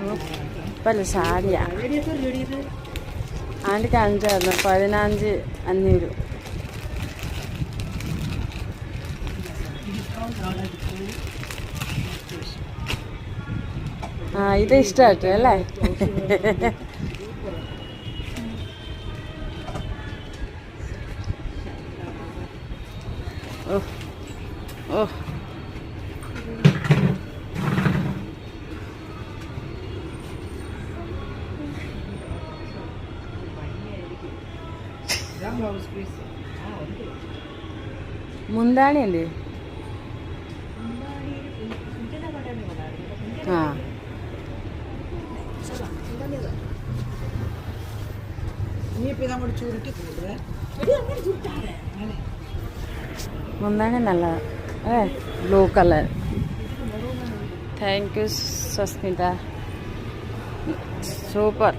കുഴപ്പമില്ല സാരിയാ. ആൻറ്റിക്ക് 5 15,500. ഇത് ഇഷ്ടമായിട്ട് അല്ലേ? ഓ ഓ മുന്താണി ഉണ്ട്. ആ മുന്താണി നല്ലതാണ് അല്ലേ? Blue colour. Thank you Sasmita, super.